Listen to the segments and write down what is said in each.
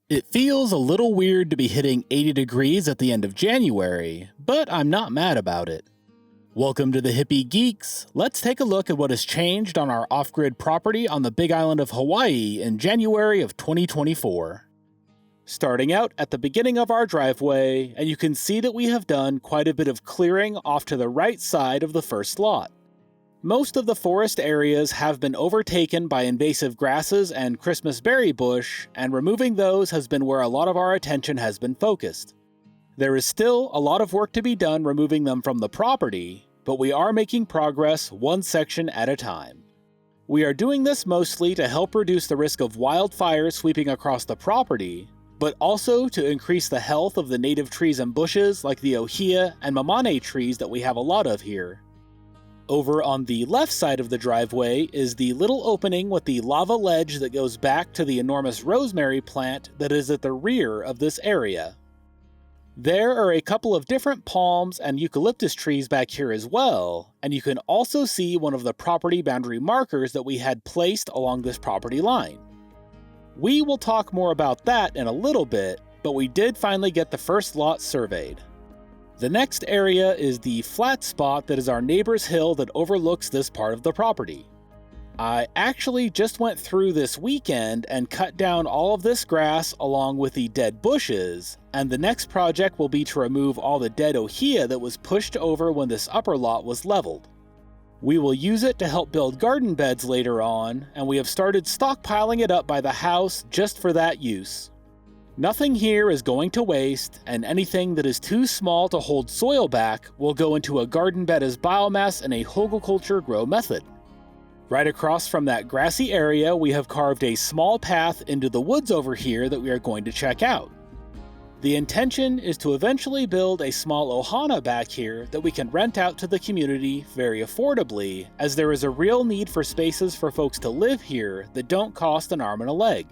It feels a little weird to be hitting 80 degrees at the end of January, but I'm not mad about it. Welcome to the Hippie Geeks. Let's take a look at what has changed on our off-grid property on the Big Island of Hawaii in January of 2024. Starting out at the beginning of our driveway, and you can see that we have done quite a bit of clearing off to the right side of the first lot. Most of the forest areas have been overtaken by invasive grasses and Christmas berry bush, and removing those has been where a lot of our attention has been focused. There is still a lot of work to be done removing them from the property, but we are making progress one section at a time. We are doing this mostly to help reduce the risk of wildfires sweeping across the property, but also to increase the health of the native trees and bushes like the ohia and mamane trees that we have a lot of here. Over on the left side of the driveway is the little opening with the lava ledge that goes back to the enormous rosemary plant that is at the rear of this area. There are a couple of different palms and eucalyptus trees back here as well, and you can also see one of the property boundary markers that we had placed along this property line. We will talk more about that in a little bit, but we did finally get the first lot surveyed. The next area is the flat spot that is our neighbor's hill that overlooks this part of the property. I actually just went through this weekend and cut down all of this grass along with the dead bushes, and the next project will be to remove all the dead ohia that was pushed over when this upper lot was leveled. We will use it to help build garden beds later on, and we have started stockpiling it up by the house just for that use. Nothing here is going to waste, and anything that is too small to hold soil back will go into a garden bed as biomass in a horticulture grow method. Right across from that grassy area, we have carved a small path into the woods over here that we are going to check out. The intention is to eventually build a small ohana back here that we can rent out to the community very affordably, as there is a real need for spaces for folks to live here that don't cost an arm and a leg.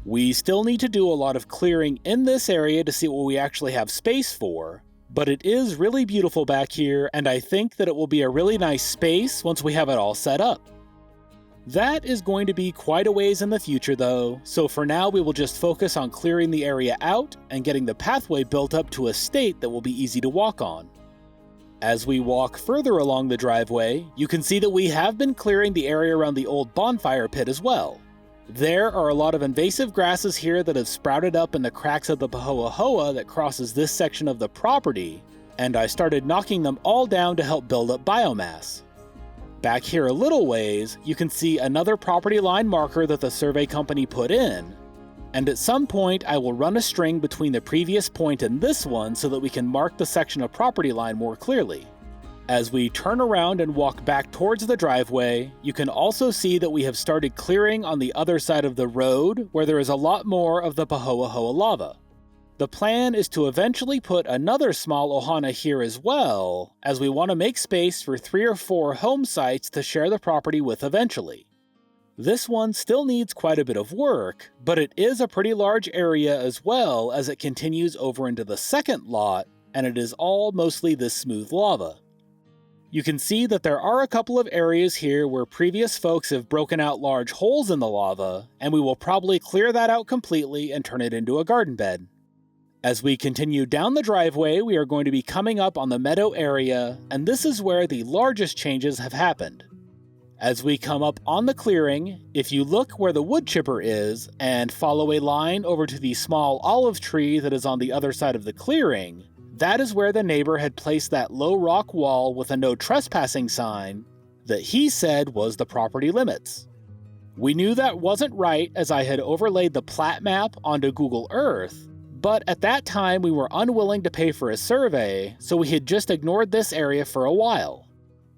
We still need to do a lot of clearing in this area to see what we actually have space for, but it is really beautiful back here, and I think that it will be a really nice space once we have it all set up. That is going to be quite a ways in the future though, so for now we will just focus on clearing the area out and getting the pathway built up to a state that will be easy to walk on. As we walk further along the driveway, you can see that we have been clearing the area around the old bonfire pit as well. There are a lot of invasive grasses here that have sprouted up in the cracks of the pahoahoa that crosses this section of the property, and I started knocking them all down to help build up biomass. Back here a little ways, you can see another property line marker that the survey company put in, and at some point I will run a string between the previous point and this one so that we can mark the section of property line more clearly. As we turn around and walk back towards the driveway, you can also see that we have started clearing on the other side of the road where there is a lot more of the pahoahoa lava. The plan is to eventually put another small ohana here as well, as we want to make space for 3 or 4 home sites to share the property with eventually. This one still needs quite a bit of work, but it is a pretty large area as well as it continues over into the second lot, and it is all mostly this smooth lava. You can see that there are a couple of areas here where previous folks have broken out large holes in the lava, and we will probably clear that out completely and turn it into a garden bed. As we continue down the driveway, we are going to be coming up on the Meadow area, and this is where the largest changes have happened. As we come up on the clearing, if you look where the wood chipper is and follow a line over to the small olive tree that is on the other side of the clearing, that is where the neighbor had placed that low rock wall with a no trespassing sign that he said was the property limits. We knew that wasn't right as I had overlaid the plat map onto Google Earth, but at that time we were unwilling to pay for a survey, so we had just ignored this area for a while.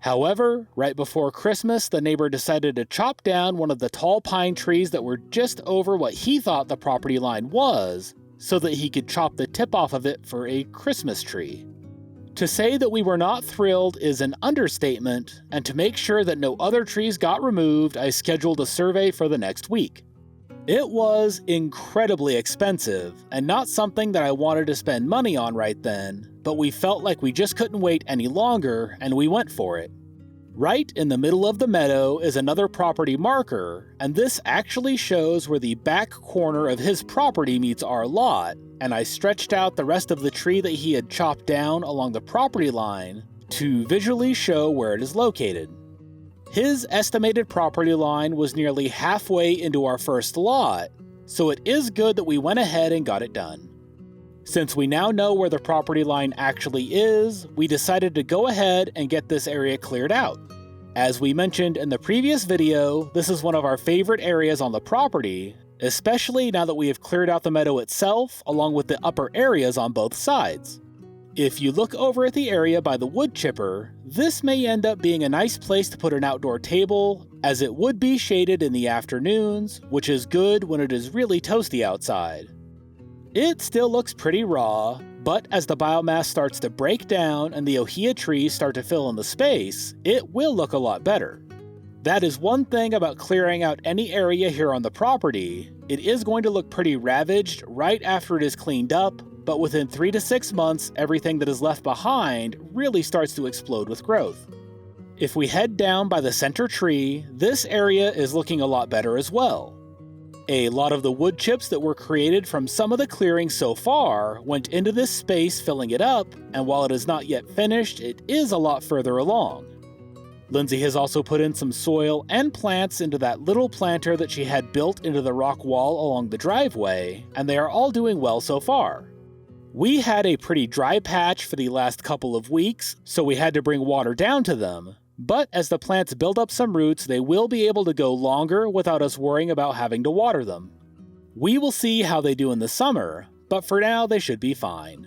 However, right before Christmas, the neighbor decided to chop down one of the tall pine trees that were just over what he thought the property line was, so that he could chop the tip off of it for a Christmas tree. To say that we were not thrilled is an understatement, and to make sure that no other trees got removed, I scheduled a survey for the next week. It was incredibly expensive, and not something that I wanted to spend money on right then, but we felt like we just couldn't wait any longer, and we went for it. Right in the middle of the meadow is another property marker, and this actually shows where the back corner of his property meets our lot, and I stretched out the rest of the tree that he had chopped down along the property line to visually show where it is located. His estimated property line was nearly halfway into our first lot, so it is good that we went ahead and got it done. Since we now know where the property line actually is, we decided to go ahead and get this area cleared out. As we mentioned in the previous video, this is one of our favorite areas on the property, especially now that we have cleared out the meadow itself along with the upper areas on both sides. If you look over at the area by the wood chipper, this may end up being a nice place to put an outdoor table, as it would be shaded in the afternoons, which is good when it is really toasty outside. It still looks pretty raw, but as the biomass starts to break down and the ohia trees start to fill in the space, it will look a lot better. That is one thing about clearing out any area here on the property. It is going to look pretty ravaged right after it is cleaned up, but within 3 to 6 months, everything that is left behind really starts to explode with growth. If we head down by the center tree, this area is looking a lot better as well. A lot of the wood chips that were created from some of the clearing so far went into this space, filling it up, and while it is not yet finished, it is a lot further along. Lindsay has also put in some soil and plants into that little planter that she had built into the rock wall along the driveway, and they are all doing well so far. We had a pretty dry patch for the last couple of weeks, so we had to bring water down to them. But as the plants build up some roots, they will be able to go longer without us worrying about having to water them. We will see how they do in the summer, but for now they should be fine.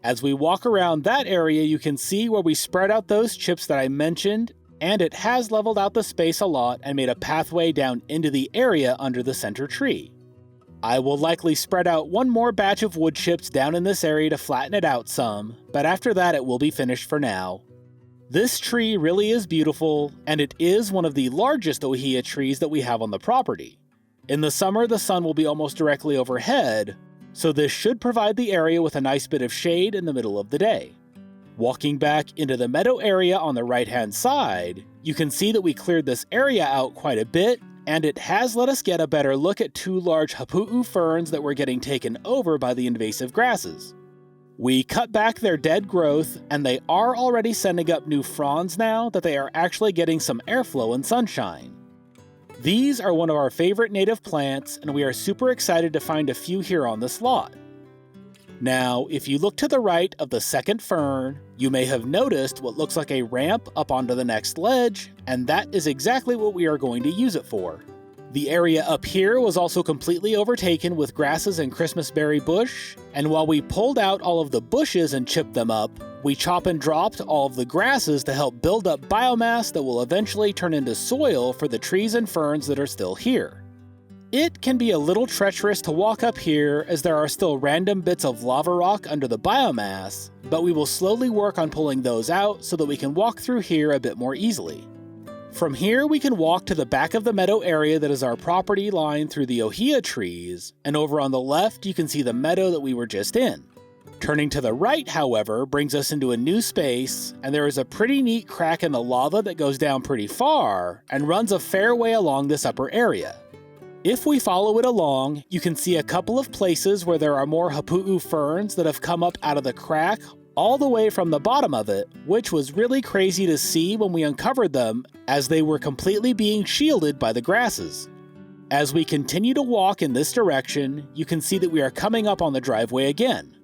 As we walk around that area, you can see where we spread out those chips that I mentioned, and it has leveled out the space a lot and made a pathway down into the area under the center tree. I will likely spread out one more batch of wood chips down in this area to flatten it out some, but after that it will be finished for now. This tree really is beautiful, and it is one of the largest ohia trees that we have on the property. In the summer, the sun will be almost directly overhead, so this should provide the area with a nice bit of shade in the middle of the day. Walking back into the meadow area on the right-hand side, you can see that we cleared this area out quite a bit, and it has let us get a better look at 2 large hapu'u ferns that were getting taken over by the invasive grasses. We cut back their dead growth, and they are already sending up new fronds now that they are actually getting some airflow and sunshine. These are one of our favorite native plants, and we are super excited to find a few here on this lot. Now, if you look to the right of the second fern, you may have noticed what looks like a ramp up onto the next ledge, and that is exactly what we are going to use it for. The area up here was also completely overtaken with grasses and Christmasberry bush, and while we pulled out all of the bushes and chipped them up, we chop and dropped all of the grasses to help build up biomass that will eventually turn into soil for the trees and ferns that are still here. It can be a little treacherous to walk up here as there are still random bits of lava rock under the biomass, but we will slowly work on pulling those out so that we can walk through here a bit more easily. From here, we can walk to the back of the meadow area that is our property line through the ohia trees, and over on the left you can see the meadow that we were just in. Turning to the right, however, brings us into a new space, and there is a pretty neat crack in the lava that goes down pretty far and runs a fair way along this upper area. If we follow it along, you can see a couple of places where there are more hapu'u ferns that have come up out of the crack all the way from the bottom of it, which was really crazy to see when we uncovered them, as they were completely being shielded by the grasses. As we continue to walk in this direction, you can see that we are coming up on the driveway again.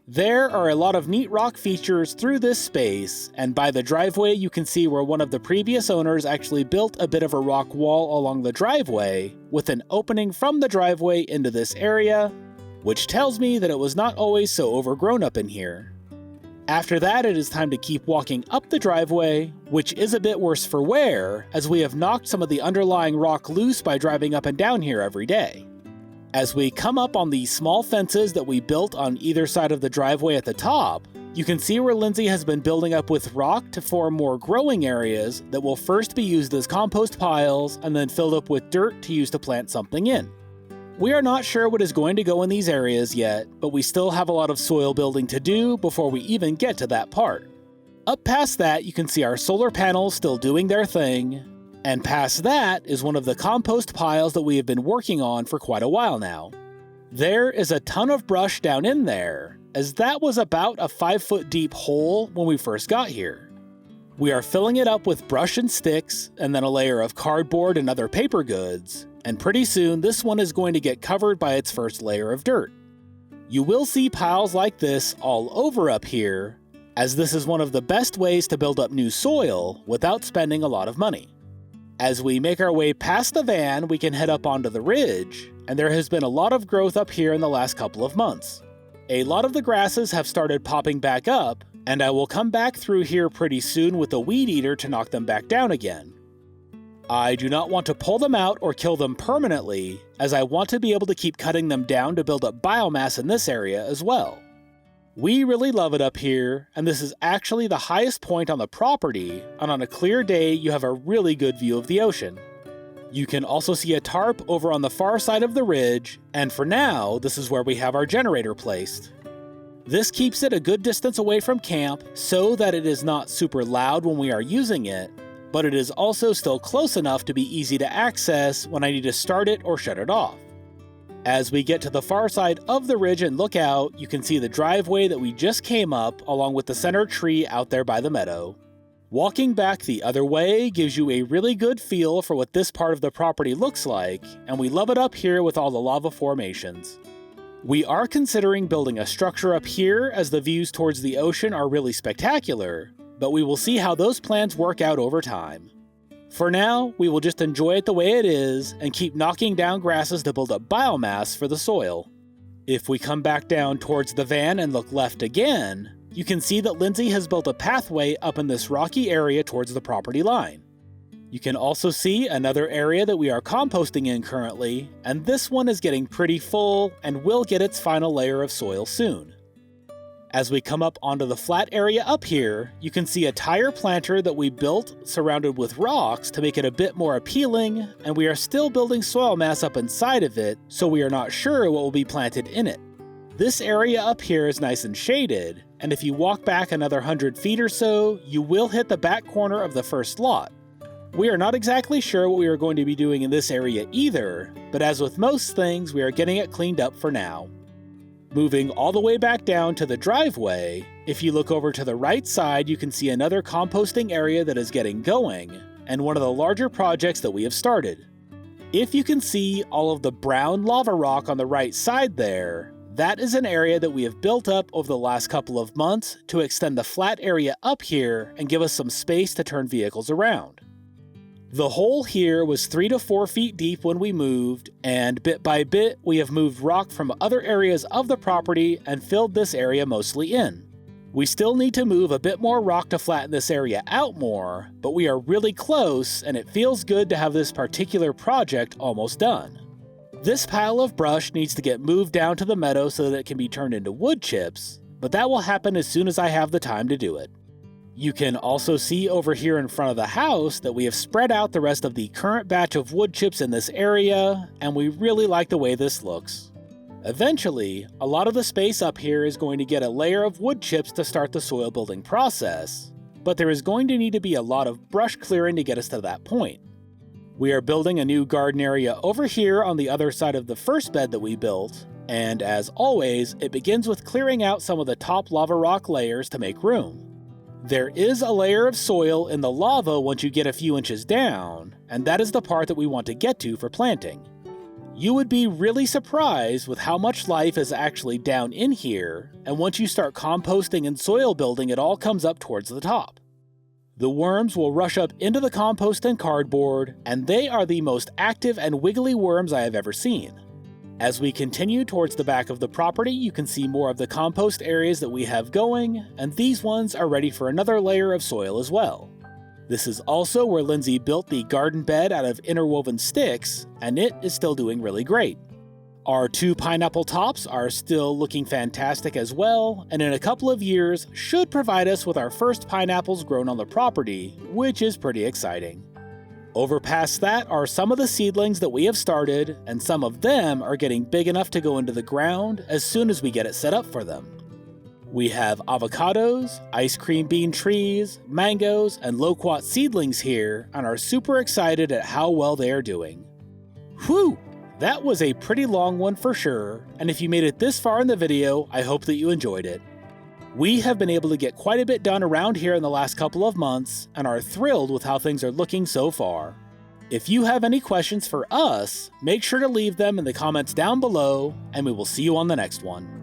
There are a lot of neat rock features through this space, and by the driveway you can see where one of the previous owners actually built a bit of a rock wall along the driveway, with an opening from the driveway into this area, which tells me that it was not always so overgrown up in here. After that, it is time to keep walking up the driveway, which is a bit worse for wear, as we have knocked some of the underlying rock loose by driving up and down here every day. As we come up on these small fences that we built on either side of the driveway at the top, you can see where Lindsay has been building up with rock to form more growing areas that will first be used as compost piles and then filled up with dirt to use to plant something in. We are not sure what is going to go in these areas yet, but we still have a lot of soil building to do before we even get to that part. Up past that, you can see our solar panels still doing their thing, and past that is one of the compost piles that we have been working on for quite a while now. There is a ton of brush down in there, as that was about a 5-foot deep hole when we first got here. We are filling it up with brush and sticks, and then a layer of cardboard and other paper goods, and pretty soon this one is going to get covered by its first layer of dirt. You will see piles like this all over up here, as this is one of the best ways to build up new soil without spending a lot of money. As we make our way past the van, we can head up onto the ridge, and there has been a lot of growth up here in the last couple of months. A lot of the grasses have started popping back up, and I will come back through here pretty soon with a weed eater to knock them back down again. I do not want to pull them out or kill them permanently, as I want to be able to keep cutting them down to build up biomass in this area as well. We really love it up here, and this is actually the highest point on the property, and on a clear day you have a really good view of the ocean. You can also see a tarp over on the far side of the ridge, and for now, this is where we have our generator placed. This keeps it a good distance away from camp so that it is not super loud when we are using it, but it is also still close enough to be easy to access when I need to start it or shut it off. As we get to the far side of the ridge and look out, you can see the driveway that we just came up along with the center tree out there by the meadow. Walking back the other way gives you a really good feel for what this part of the property looks like, and we love it up here with all the lava formations. We are considering building a structure up here as the views towards the ocean are really spectacular, but we will see how those plans work out over time. For now, we will just enjoy it the way it is and keep knocking down grasses to build up biomass for the soil. If we come back down towards the van and look left again, you can see that Lindsay has built a pathway up in this rocky area towards the property line. You can also see another area that we are composting in currently, and this one is getting pretty full and will get its final layer of soil soon. As we come up onto the flat area up here, you can see a tire planter that we built surrounded with rocks to make it a bit more appealing, and we are still building soil mass up inside of it, so we are not sure what will be planted in it. This area up here is nice and shaded, and if you walk back another 100 feet or so, you will hit the back corner of the first lot. We are not exactly sure what we are going to be doing in this area either, but as with most things, we are getting it cleaned up for now. Moving all the way back down to the driveway, if you look over to the right side, you can see another composting area that is getting going, and one of the larger projects that we have started. If you can see all of the brown lava rock on the right side there, that is an area that we have built up over the last couple of months to extend the flat area up here and give us some space to turn vehicles around. The hole here was 3 to 4 feet deep when we moved, and bit by bit we have moved rock from other areas of the property and filled this area mostly in. We still need to move a bit more rock to flatten this area out more, but we are really close and it feels good to have this particular project almost done. This pile of brush needs to get moved down to the meadow so that it can be turned into wood chips, but that will happen as soon as I have the time to do it. You can also see over here in front of the house that we have spread out the rest of the current batch of wood chips in this area, and we really like the way this looks. Eventually, a lot of the space up here is going to get a layer of wood chips to start the soil building process, but there is going to need to be a lot of brush clearing to get us to that point. We are building a new garden area over here on the other side of the first bed that we built, and as always, it begins with clearing out some of the top lava rock layers to make room. There is a layer of soil in the lava once you get a few inches down, and that is the part that we want to get to for planting. You would be really surprised with how much life is actually down in here, and once you start composting and soil building, it all comes up towards the top. The worms will rush up into the compost and cardboard, and they are the most active and wiggly worms I have ever seen. As we continue towards the back of the property, you can see more of the compost areas that we have going, and these ones are ready for another layer of soil as well. This is also where Lindsay built the garden bed out of interwoven sticks, and it is still doing really great. Our 2 pineapple tops are still looking fantastic as well, and in a couple of years should provide us with our first pineapples grown on the property, which is pretty exciting. Over past that are some of the seedlings that we have started, and some of them are getting big enough to go into the ground as soon as we get it set up for them. We have avocados, ice cream bean trees, mangoes, and loquat seedlings here and are super excited at how well they are doing. Whew! That was a pretty long one for sure, and if you made it this far in the video, I hope that you enjoyed it. We have been able to get quite a bit done around here in the last couple of months and are thrilled with how things are looking so far. If you have any questions for us, make sure to leave them in the comments down below, and we will see you on the next one.